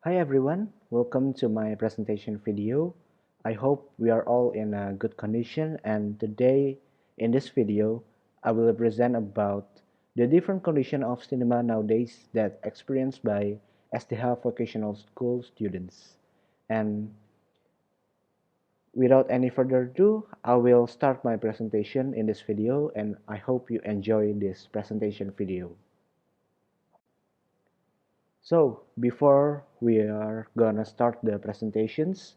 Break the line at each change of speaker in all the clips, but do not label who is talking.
Hi everyone, welcome to my presentation video. I hope we are all in a good condition, and today in this video I will present about the different condition of cinema nowadays that experienced by SDH vocational school students. And without any further ado, I will start my presentation in this video, and I hope you enjoy this presentation video. So before we are gonna start the presentations,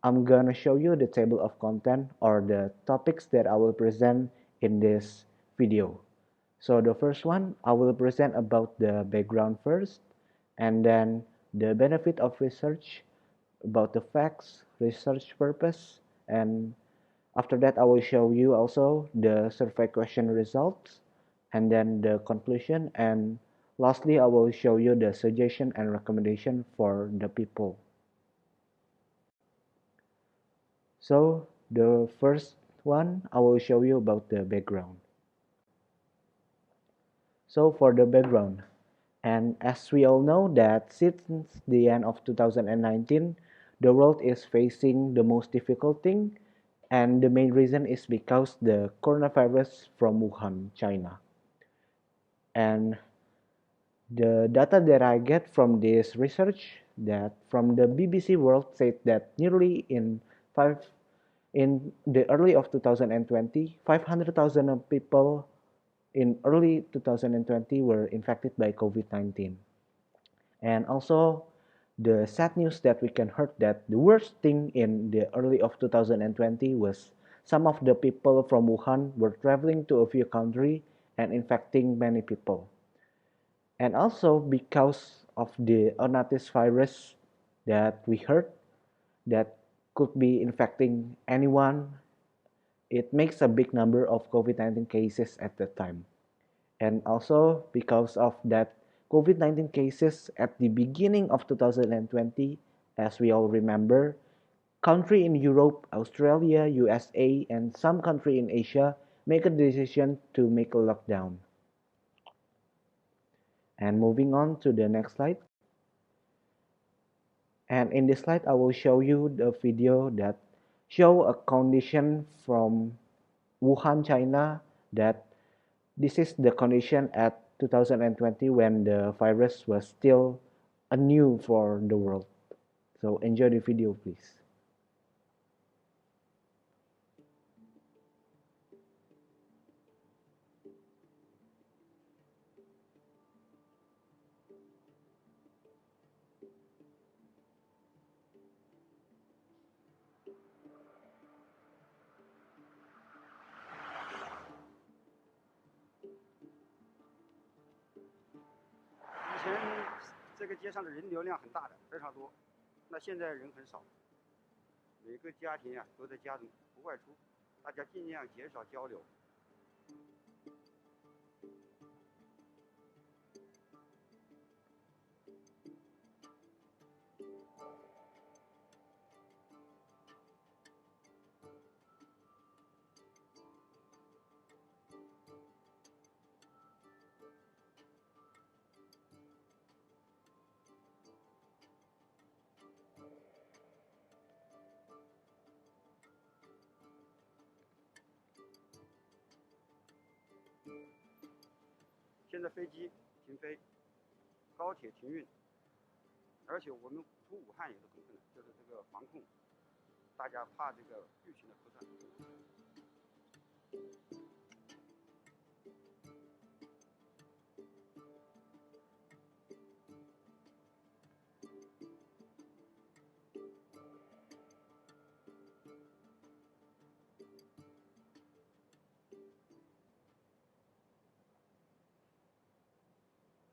I'm gonna show you the table of content or the topics that I will present in this video. So the first one, I will present about the background first, and then the benefit of research, about the facts, research purpose, and after that I will show you also the survey question results, and then the conclusion, and lastly I will show you the suggestion and recommendation for the people. So the first one, I will show you about the background. So for the background, and as we all know that since the end of 2019, the world is facing the most difficult thing, and the main reason is because the coronavirus from Wuhan, China. And the data that I get from this research that from the BBC World said that nearly in the early of 2020, 500,000 people in early 2020 were infected by COVID-19. And also the sad news that we can heard that the worst thing in the early of 2020 was some of the people from Wuhan were traveling to a few countries and infecting many people. And also because of the unnoticed virus that we heard that could be infecting anyone, it makes a big number of COVID-19 cases at the time. And also because of that COVID-19 cases at the beginning of 2020, as we all remember, country in Europe, Australia, USA, and some country in Asia make a decision to make a lockdown. And moving on to the next slide. And in this slide, I will show you the video that show a condition from Wuhan, China, that this is the condition at 2020 when the virus was still new for the world. So enjoy the video, please.
以前这个街上的人流量很大的，非常多。那现在人很少，每个家庭啊都在家中不外出，大家尽量减少交流。现在飞机停飞，高铁停运，而且我们出武汉也是很困难，就是这个防控，大家怕这个疫情的扩散。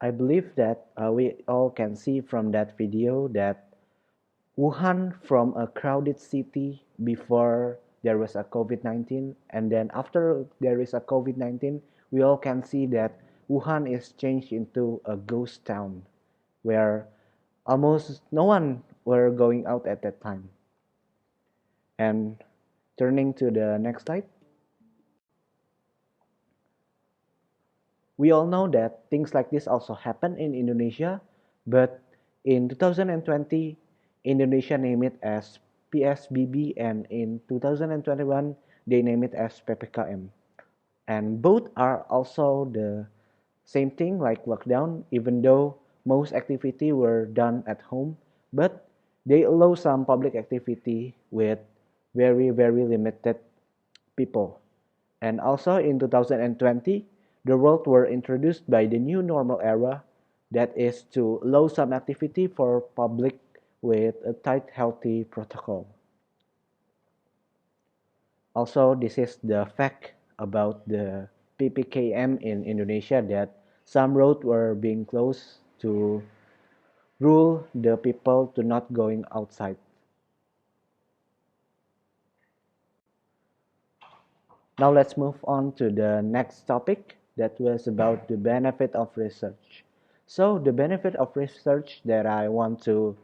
I believe that we all can see from that video that Wuhan from a crowded city before there was a COVID-19, and then after there is a COVID-19, we all can see that Wuhan is changed into a ghost town where almost no one were going out at that time. And turning to the next slide. We all know that things like this also happen in Indonesia, but In 2020, Indonesia named it as PSBB, and in 2021, they named it as PPKM. And both are also the same thing like lockdown, even though most activity were done at home, but they allow some public activity with very limited people. And also in 2020, the world were introduced by the new normal era, that is to allow some activity for public with a tight healthy protocol. Also, this is the fact about the PPKM in Indonesia, that some roads were being closed to rule the people to not going outside. Now let's move on to the next topic, that was about the benefit of research. So the benefit of research that I want to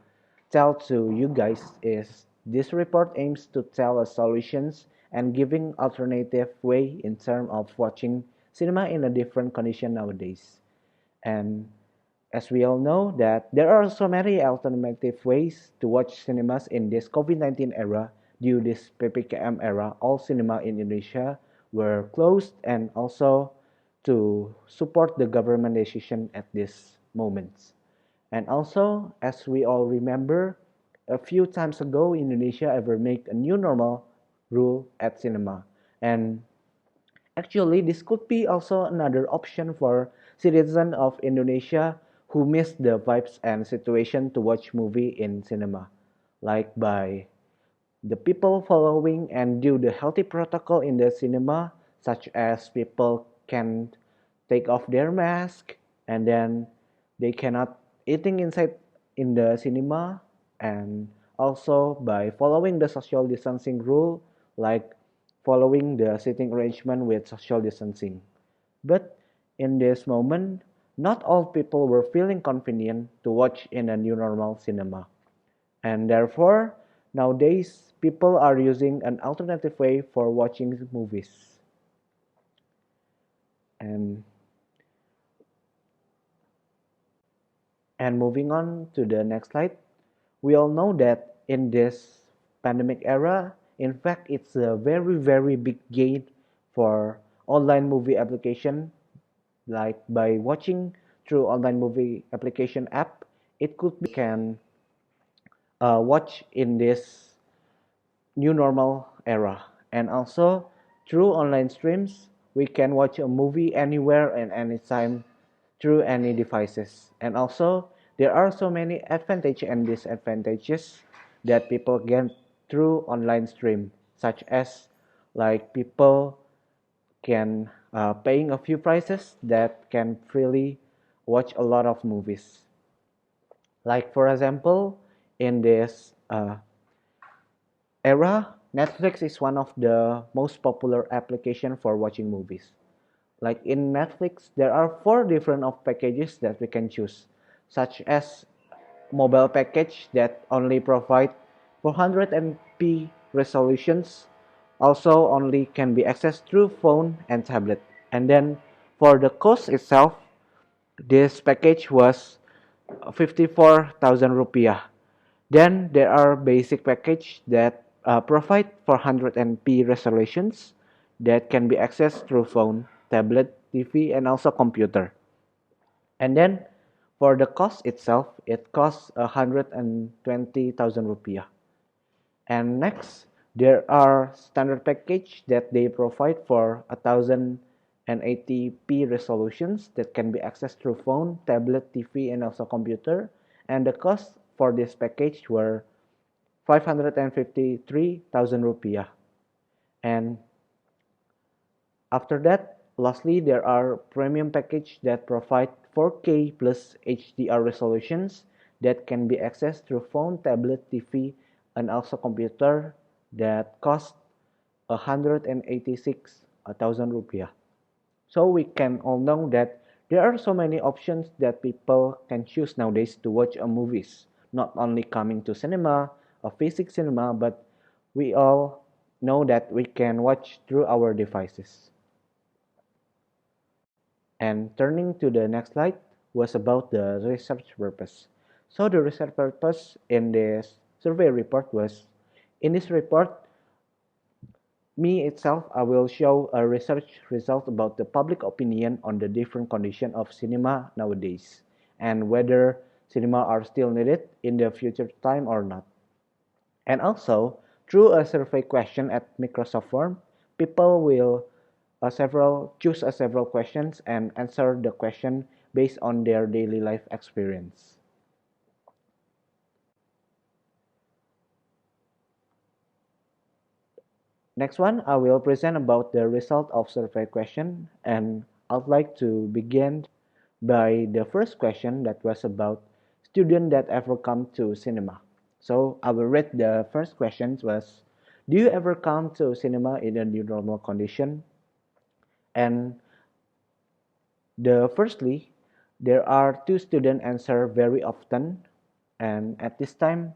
tell to you guys is this report aims to tell us solutions and giving alternative way in terms of watching cinema in a different condition nowadays. And as we all know that there are so many alternative ways to watch cinemas in this COVID-19 era. Due to this PPKM era, all cinema in Indonesia were closed, and also to support the government decision at this moment. And also, as we all remember, a few times ago, Indonesia ever make a new normal rule at cinema. And actually, this could be also another option for citizens of Indonesia who miss the vibes and situation to watch movie in cinema, like by the people following and do the healthy protocol in the cinema, such as people can take off their mask, and then they cannot eating inside in the cinema, and also by following the social distancing rule, like following the sitting arrangement with social distancing. But in this moment, not all people were feeling convenient to watch in a new normal cinema. And therefore, nowadays, people are using an alternative way for watching movies. And moving on to the next slide, we all know that in this pandemic era, in fact, it's a very big gain for online movie application. Like by watching through online movie application app, it could be can watch in this new normal era. And also through online streams, we can watch a movie anywhere and anytime through any devices. And also there are so many advantages and disadvantages that people get through online stream, such as like people can paying a few prices that can freely watch a lot of movies. Like for example, in this era, Netflix is one of the most popular application for watching movies. Like in Netflix, there are 4 different of packages that we can choose, such as mobile package that only provide 400p resolutions, also only can be accessed through phone and tablet. And then for the cost itself, this package was 54,000 rupiah. Then there are basic package that provide 400p resolutions that can be accessed through phone, tablet, TV, and also computer. And then for the cost itself, it costs 120,000 rupiah. And next, there are standard package that they provide for 1080p resolutions that can be accessed through phone, tablet, TV, and also computer. And the cost for this package were 553,000 rupiah. And after that, lastly, there are premium package that provide 4K plus HDR resolutions that can be accessed through phone, tablet, TV, and also computer that cost 186,000 rupiah. So we can all know that there are so many options that people can choose nowadays to watch a movies. Not only coming to cinema or physical cinema, but we all know that we can watch through our devices. And turning to the next slide was about the research purpose. So the research purpose in this survey report was, in this report, me itself, I will show a research result about the public opinion on the different condition of cinema nowadays and whether cinema are still needed in the future time or not. And also, through a survey question at Microsoft Form, people will choose several questions and answer the question based on their daily life experience. Next one, I will present about the result of survey question, and I'd like to begin by the first question that was about student that ever come to cinema. So I will read the first question was, do you ever come to cinema in a new normal condition? And firstly, there are two students answer very often, and at this time,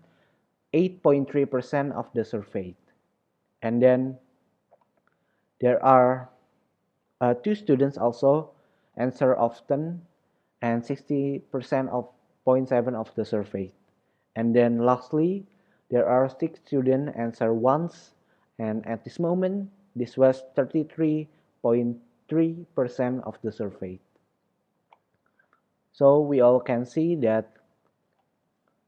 8.3% of the survey. And then there are two students also answer often, and 60% of 0.7 of the survey. And then lastly, there are 6 students answer once, and at this moment, this was 33.3% of the survey. So we all can see that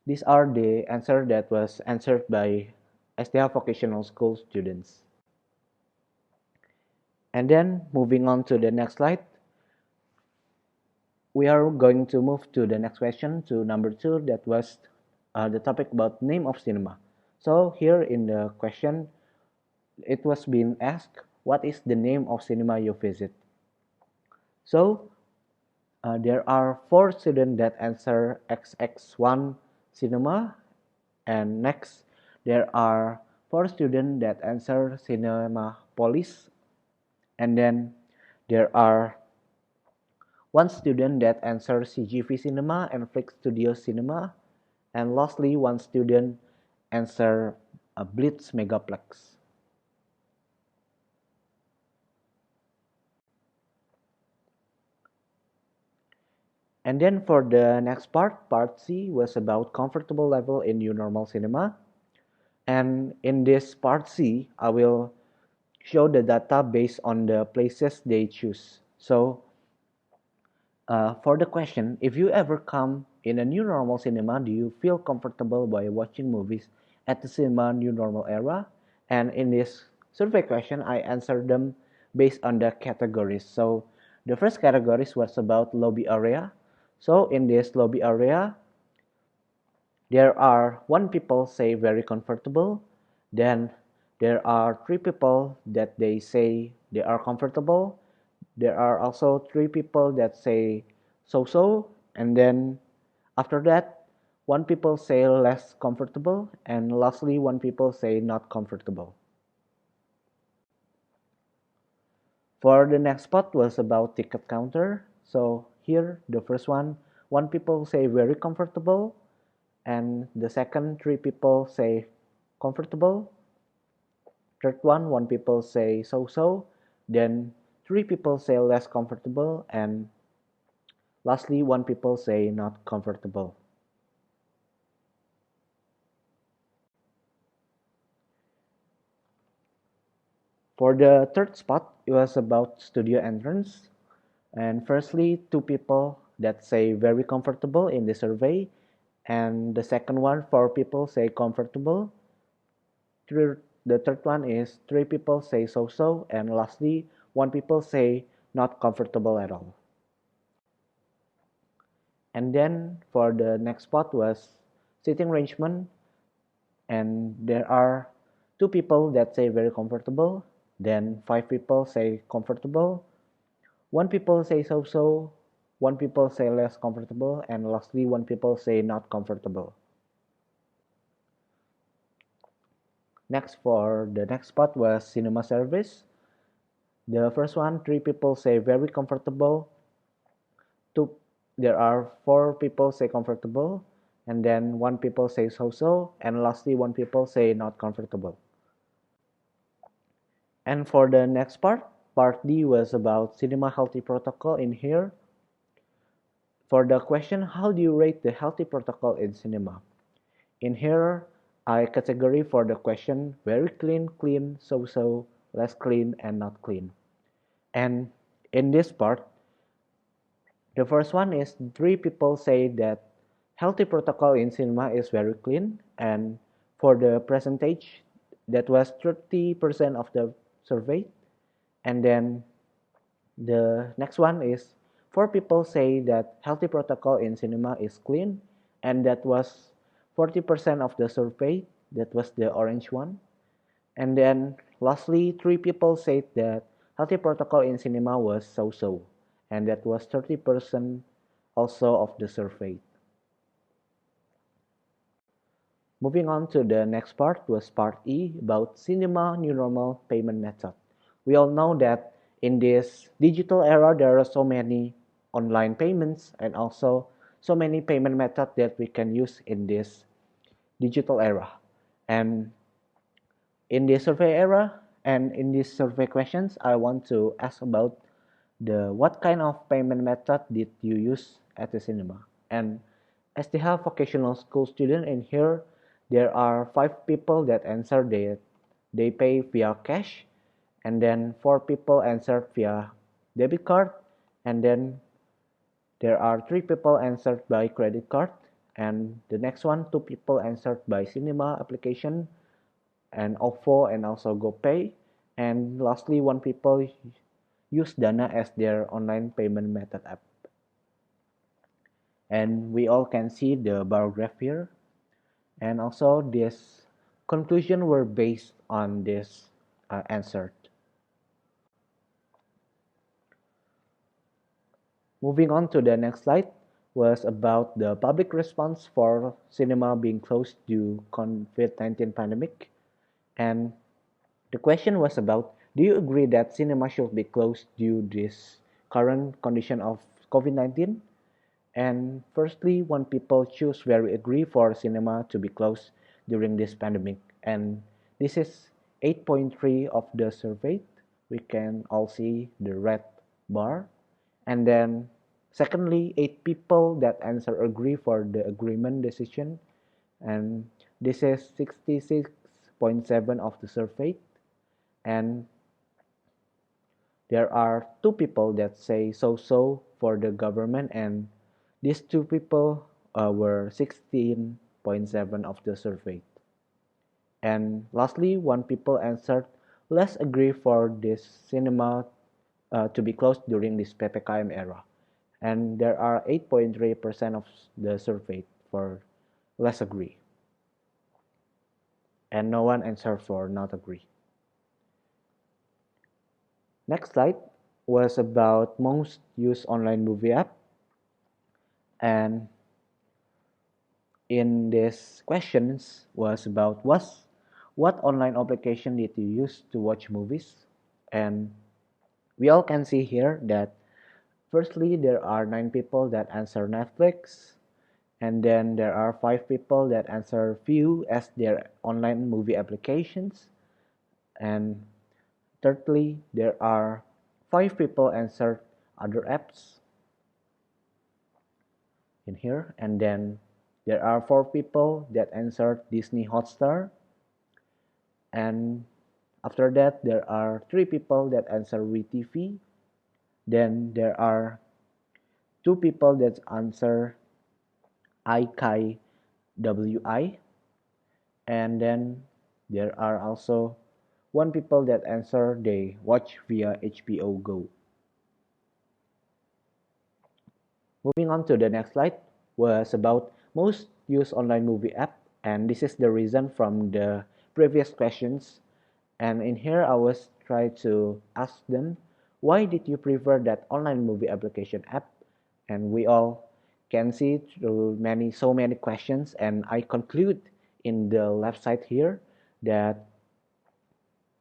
these are the answer that was answered by SDH vocational school students. And then moving on to the next slide, we are going to move to the next question, to number 2, that was the topic about name of cinema. So here in the question, it was being asked, what is the name of cinema you visit? So there are 4 students that answer XX1 cinema, and next there are 4 students that answer Cinema Polis, and then there are 1 student that answers CGV Cinema and Flix Studio Cinema, and lastly 1 student answer Blitz Megaplex. And then for the next part, part C was about comfortable level in new normal cinema. And in this part C, I will show the data based on the places they choose. So for the question, if you ever come in a new normal cinema, do you feel comfortable by watching movies at the cinema new normal era? And in this survey question, I answered them based on the categories. So the first categories was about lobby area. So in this lobby area, there are 1 people say very comfortable, then there are 3 people that they say they are comfortable. There are also 3 people that say so-so, and then after that, 1 people say less comfortable, and lastly 1 people say not comfortable. For the next spot was about ticket counter. So here, the first one, 1 people say very comfortable, and the second 3 people say comfortable. Third one, 1 people say so-so, then 3 people say less comfortable, and lastly 1 people say not comfortable. For the third spot, it was about studio entrance. And firstly, 2 people that say very comfortable in the survey, and the second one, 4 people say comfortable. The third one is 3 people say so-so, and lastly 1 people say not comfortable at all. And then for the next spot was sitting arrangement, and there are 2 people that say very comfortable, then 5 people say comfortable, 1 people say so-so, 1 people say less comfortable, and lastly 1 people say not comfortable. Next, for the next spot was cinema service. The first one, 3 people say very comfortable, there are 4 people say comfortable, and then 1 people say so-so, and lastly 1 people say not comfortable. And for the next part, part D was about cinema healthy protocol in here. For the question, how do you rate the healthy protocol in cinema? In here, I category for the question very clean, clean, so-so, less clean, and not clean. And in this part, the first one is 3 people say that healthy protocol in cinema is very clean, and for the percentage, that was 30% of the survey. And then the next one is 4 people say that healthy protocol in cinema is clean, and that was 40% of the survey. That was the orange one. And then lastly, 3 people said that healthy protocol in cinema was so-so, and that was 30% also of the survey. Moving on to the next part was part E about cinema new normal payment method. We all know that in this digital era there are so many online payments and also so many payment methods that we can use in this digital era. And in this survey era and in these survey questions, I want to ask about the what kind of payment method did you use at the cinema? And as they have vocational school student in here, there are 5 people that answered they pay via cash, and then 4 people answered via debit card, and then there are 3 people answered by credit card, and the next one 2 people answered by cinema application and OVO and also GoPay, and lastly 1 people use Dana as their online payment method app. And we all can see the bar graph here, and also this conclusion were based on this answer. Moving on to the next slide was about the public response for cinema being closed due COVID-19 pandemic. And the question was about, do you agree that cinema should be closed due to this current condition of COVID-19? And firstly, 1 people choose very agree for cinema to be closed during this pandemic. And this is 8.3 of the survey. We can all see the red bar. And then secondly, 8 people that answer agree for the agreement decision. And this is 66.7 of the survey. And there are 2 people that say so-so for the government, and these 2 people were 16.7 of the survey. And lastly, 1 people answered less agree for this cinema to be closed during this PPKM era. And there are 8.3% of the survey for less agree. And no one answered for not agree. Next slide was about most used online movie app. And in this questions was about what online application did you use to watch movies? And we all can see here that firstly there are 9 people that answer Netflix, and then there are 5 people that answer View as their online movie applications, and thirdly there are 5 people answered other apps in here, and then there are 4 people that answered Disney Hotstar, and after that there are 3 people that answer WeTV. Then there are 2 people that answer IKWI, and then there are also 1 people that answer they watch via HBO Go. Moving on to the next slide was about most used online movie app, and this is the reason from the previous questions. And in here I was trying to ask them, why did you prefer that online movie application app? And we all can see through so many questions, and I conclude in the left side here that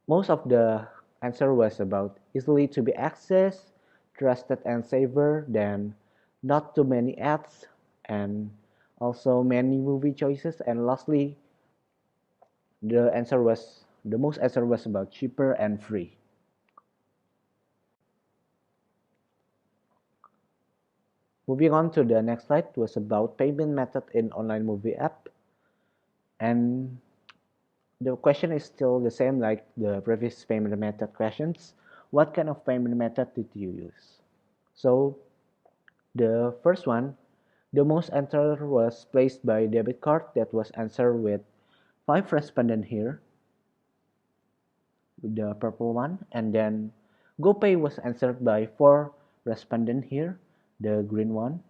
most of the answer was about easily to be accessed, trusted and safer, then not too many ads, and also many movie choices, and lastly the most answer was about cheaper and free. Moving on to the next slide was about payment method in online movie app. And the question is still the same like the previous payment method questions. What kind of payment method did you use? So the first one, the most answer was placed by debit card. That was answered with 5 respondents here, the purple one. And then GoPay was answered by 4 respondents here, the green one.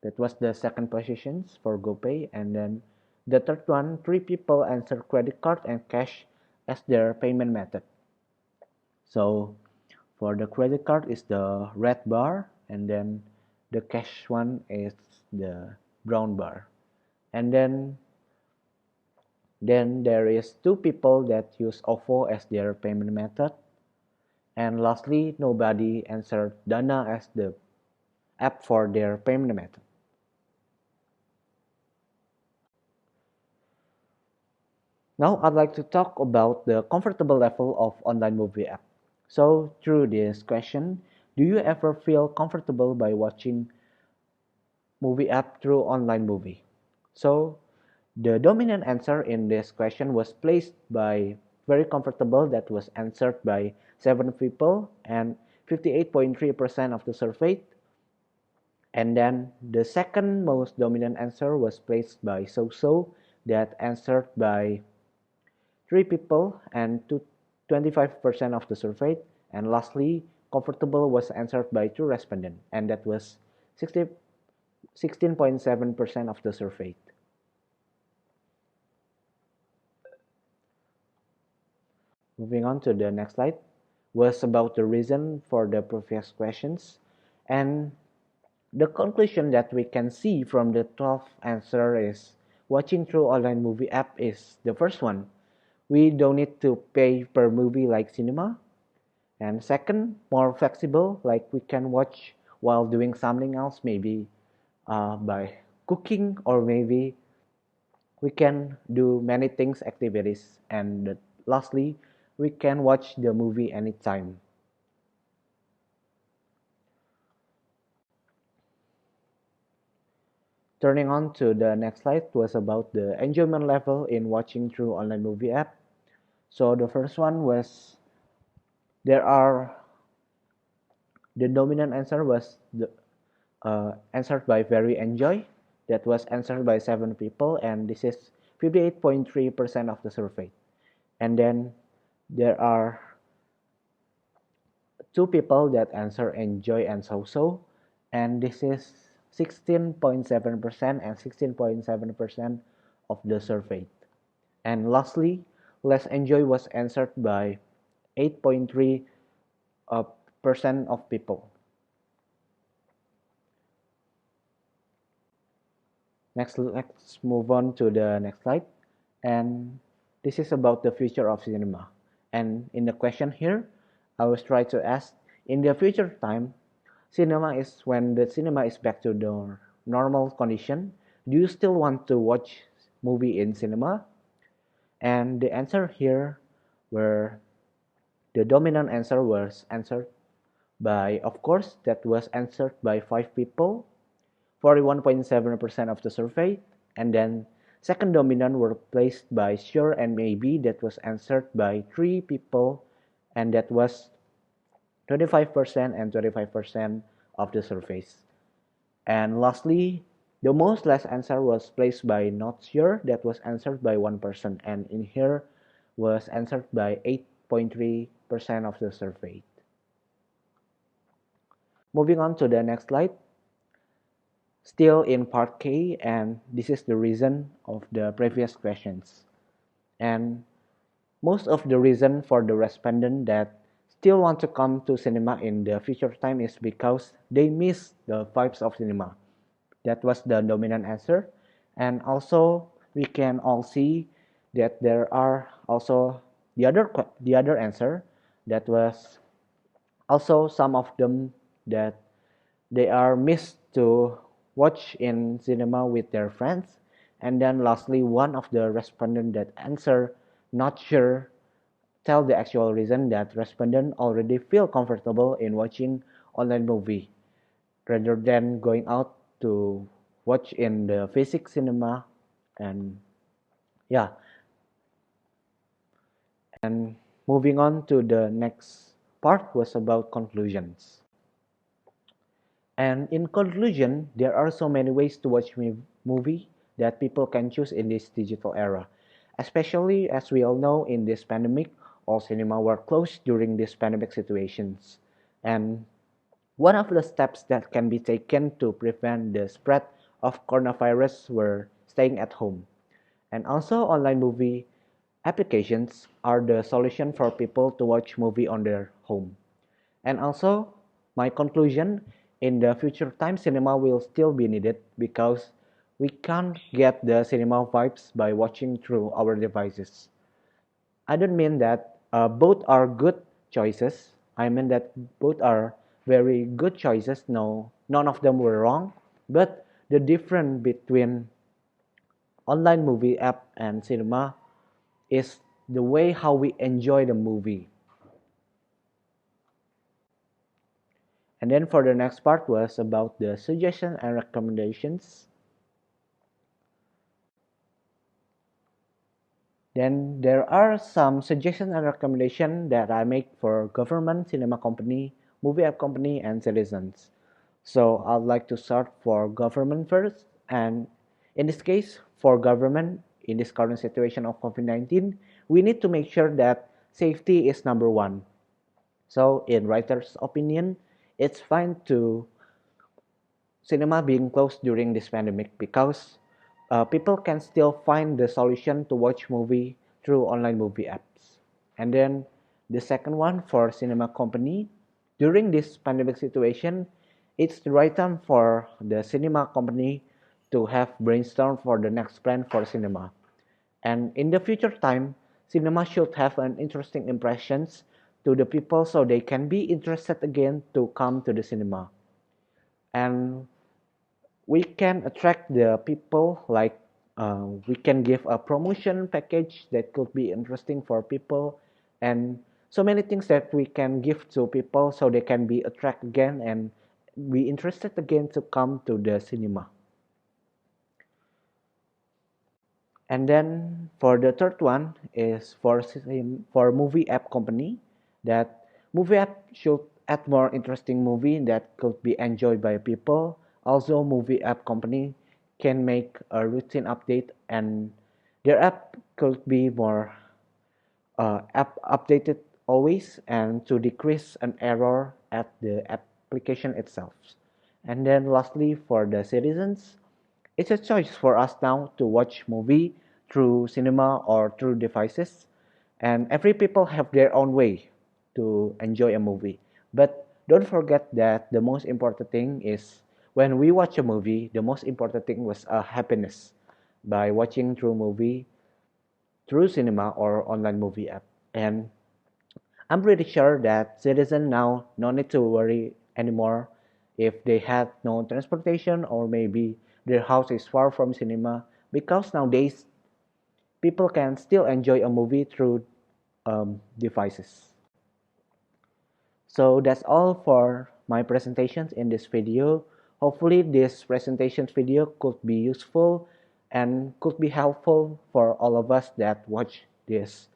That was the second positions for GoPay. And then the third one, 3 people answered credit card and cash as their payment method. So for the credit card is the red bar, and then the cash one is the brown bar. And then there is 2 people that use OVO as their payment method. And lastly, nobody answered Dana as the app for their payment method. Now I'd like to talk about the comfortable level of online movie app. So through this question, do you ever feel comfortable by watching movie app through online movie? So the dominant answer in this question was placed by very comfortable. That was answered by 7 people and 58.3% of the survey. And then the second most dominant answer was placed by so that answered by 3 people and 25% of the survey. And lastly, comfortable was answered by 2 respondents, and that was 16.7% of the survey. Moving on to the next slide was about the reason for the previous questions. And the conclusion that we can see from the 12th answer is watching through online movie app is the first one. We don't need to pay per movie like cinema. And second, more flexible, like we can watch while doing something else, maybe by cooking, or maybe we can do many things, activities. And lastly, we can watch the movie anytime. Turning on to the next slide was about the enjoyment level in watching through online movie app. So the first one was the dominant answer was answered by very enjoy. That was answered by 7 people, and this is 58.3% of the survey. And then there are 2 people that answer enjoy and so, and this is 16.7% and 16.7% of the survey. And lastly, less enjoy was answered by 8.3% of people. Next, let's move on to the next slide. And this is about the future of cinema. And in the question here, I was trying to ask, in the future time, cinema is when the cinema is back to the normal condition. Do you still want to watch movie in cinema? And the answer here were the dominant answer was answered by, of course, that was answered by 5 people, 41.7% of the survey. And then second dominant were placed by sure and maybe. That was answered by 3 people, and that was 25% and 25% of the surveys. And lastly, the most less answer was placed by not sure. That was answered by 1 person, and in here was answered by 8.3% of the survey. Moving on to the next slide. Still in part K, and this is the reason of the previous questions. And most of the reason for the respondent that still want to come to cinema in the future time is because they miss the vibes of cinema. That was the dominant answer. And also we can all see that there are also the other answer that was also some of them that they are missed to watch in cinema with their friends. And then lastly, one of the respondent that answer not sure tell the actual reason that respondent already feel comfortable in watching online movie. rather than going out to watch in the physical cinema. And yeah, and moving on to the next part was about conclusions. And in conclusion, there are so many ways to watch movie that people can choose in this digital era. Especially as we all know, in this pandemic, all cinema were closed during these pandemic situations. And one of the steps that can be taken to prevent the spread of coronavirus were staying at home. And also online movie applications are the solution for people to watch movie on their home. And also, my conclusion, in the future time, cinema will still be needed because we can't get the cinema vibes by watching through our devices. I don't mean that both are good choices. I mean that both are very good choices. No, none of them were wrong. But the difference between online movie app and cinema is the way how we enjoy the movie. And then for the next part was about the suggestions and recommendations. Then there are some suggestions and recommendations that I make for government, cinema company, movie app company, and citizens. So I'd like to start for government first. And in this case, for government, in this current situation of COVID-19, we need to make sure that safety is number one. So in writer's opinion, it's fine to cinema being closed during this pandemic because people can still find the solution to watch movie through online movie apps. And then the second one for cinema company, during this pandemic situation, it's the right time for the cinema company to have brainstorm for the next plan for cinema. And in the future time, cinema should have an interesting impressions to the people so they can be interested again to come to the cinema. And we can attract the people like we can give a promotion package that could be interesting for people, and so many things that we can give to people so they can be attracted again and be interested again to come to the cinema. And then for the third one is for movie app company, that movie app should add more interesting movie that could be enjoyed by people. Also, movie app company can make a routine update and their app could be more app updated always and to decrease an error at the application itself. And then lastly, for the citizens, it's a choice for us now to watch movie through cinema or through devices, and every people have their own way to enjoy a movie. But don't forget that the most important thing is when we watch a movie, the most important thing was happiness by watching through movie through cinema or online movie app. And I'm pretty sure that citizens now no need to worry anymore if they had no transportation or maybe their house is far from cinema because nowadays people can still enjoy a movie through devices. So that's all for my presentations in this video. Hopefully this presentation video could be useful and could be helpful for all of us that watch this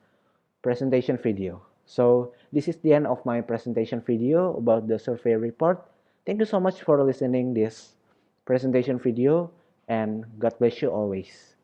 presentation video. So this is the end of my presentation video about the survey report. Thank you so much for listening this presentation video and God bless you always.